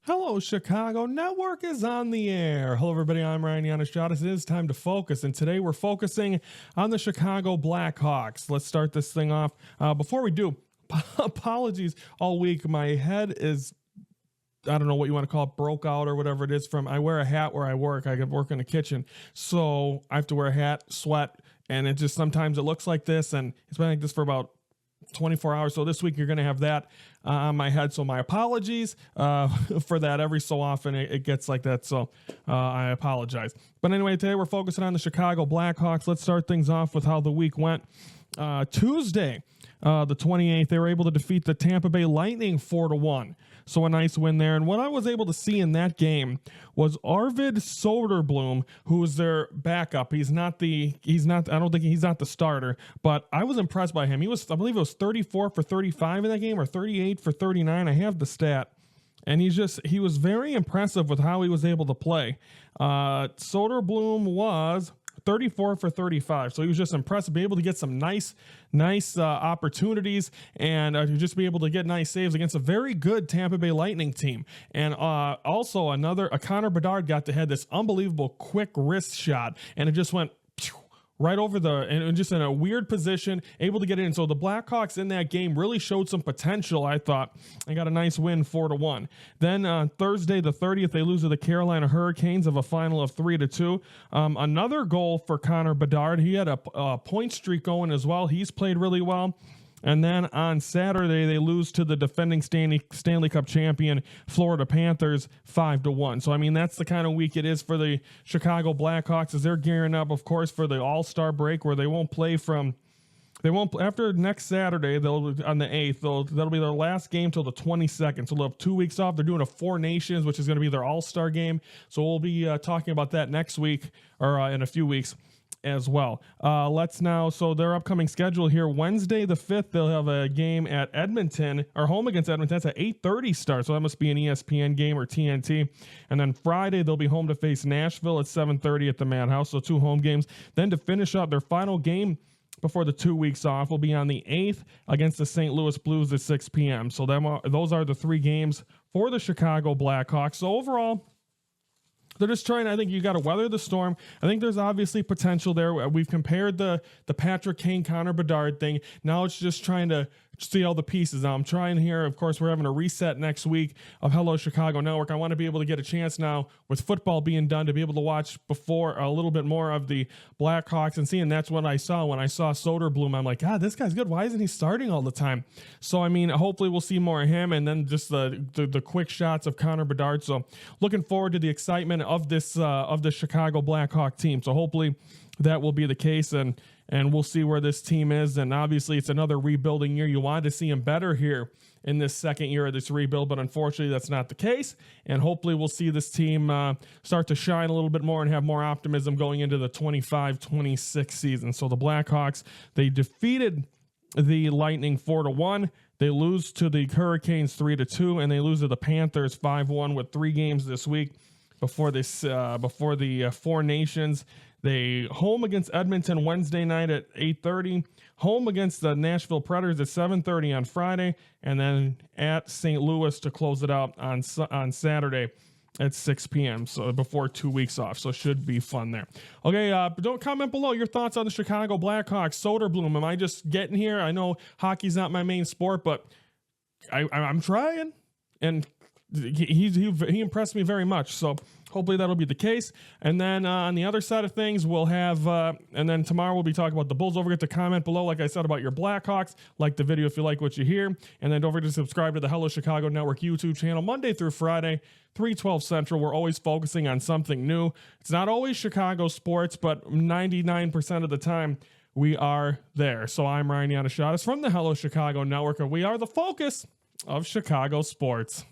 Hello, Chicago Network is on the air. Hello, everybody. I'm Ryan Yanishadas. It is time to focus, and today we're focusing on the Chicago Blackhawks. Let's start this thing off. Before we do, apologies all week. My head is, I don't know what you want to call it, broke out or whatever it is from, I wear a hat where I work. I work in the kitchen, so I have to wear a hat, sweat, and it just sometimes it looks like this, and it's been like this for about 24 hours. So this week you're going to have that on my head. So my apologies for that. Every so often it gets like that. So I apologize. But anyway, today we're focusing on the Chicago Blackhawks. Let's start things off with how the week went. Tuesday, the 28th, they were able to defeat the Tampa Bay Lightning 4-1. So a nice win there. And what I was able to see in that game was Arvid Soderblom, who is their backup. I don't think he's not the starter, but I was impressed by him. I believe it was 34 for 35 in that game, or 38 for 39. I have the stat. And he was very impressive with how he was able to play. Soderblom was 34 for 35. So he was just impressive, be able to get some nice opportunities and to just be able to get nice saves against a very good Tampa Bay Lightning team. And also Connor Bedard got to head this unbelievable quick wrist shot, and it just went right over and just in a weird position, able to get in. So the Blackhawks in that game really showed some potential, I thought, and got a nice win 4-1. Then on Thursday, the 30th, they lose to the Carolina Hurricanes of a final of 3-2. Another goal for Connor Bedard. He had a point streak going as well. He's played really well. And then on Saturday, they lose to the defending Stanley Cup champion Florida Panthers 5-1. So, I mean, that's the kind of week it is for the Chicago Blackhawks, as they're gearing up, of course, for the All-Star break, where they won't play after next Saturday, on the 8th, that'll be their last game till the 22nd. So they'll have 2 weeks off. They're doing a Four Nations, which is going to be their All-Star game. So we'll be talking about that next week, or in a few weeks as well. So their upcoming schedule here, Wednesday the 5th, they'll have a game at Edmonton, or home against Edmonton. That's at 8:30 start, so that must be an ESPN game or TNT. And then Friday, they'll be home to face Nashville at 7:30 at the Madhouse, so 2 home games. Then to finish up their final game before the 2 weeks off will be on the 8th against the St. Louis Blues at 6 p.m. So those are the 3 games for the Chicago Blackhawks. So overall, they're just trying. I think you got to weather the storm. I think there's obviously potential there. We've compared the Patrick Kane, Connor Bedard thing. Now it's just trying to see all the pieces. Now I'm trying here. Of course, we're having a reset next week of Hello Chicago Network. I want to be able to get a chance now with football being done to be able to watch before a little bit more of the Blackhawks and seeing. That's what I saw when I saw Soderblom. I'm like, God, this guy's good. Why isn't he starting all the time? So, I mean, hopefully we'll see more of him, and then just the quick shots of Connor Bedard. So looking forward to the excitement of this of the Chicago Blackhawk team. So hopefully that will be the case, and we'll see where this team is. And obviously it's another rebuilding year. You wanted to see him better here in this second year of this rebuild, but unfortunately that's not the case. And hopefully we'll see this team start to shine a little bit more and have more optimism going into the 25-26 season. So the Blackhawks, they defeated the Lightning 4-1. They lose to the Hurricanes 3-2, and they lose to the Panthers 5-1 with 3 games this week before the Four Nations. They home against Edmonton Wednesday night at 8:30, home against the Nashville Predators at 7:30 on Friday, and then at St. Louis to close it out on Saturday at 6 p.m. So before 2 weeks off. So should be fun there. Okay, don't comment below your thoughts on the Chicago Blackhawks. Soderblom, am I just getting here? I know hockey's not my main sport, but I'm trying, and he impressed me very much. So hopefully that'll be the case. And then on the other side of things, we'll have, and then tomorrow we'll be talking about the Bulls. Don't forget to comment below, like I said, about your Blackhawks. Like the video if you like what you hear. And then don't forget to subscribe to the Hello Chicago Network YouTube channel Monday through Friday, 3:12 Central. We're always focusing on something new. It's not always Chicago sports, but 99% of the time we are there. So I'm Ryan Yanishadas from the Hello Chicago Network, and we are the focus of Chicago sports.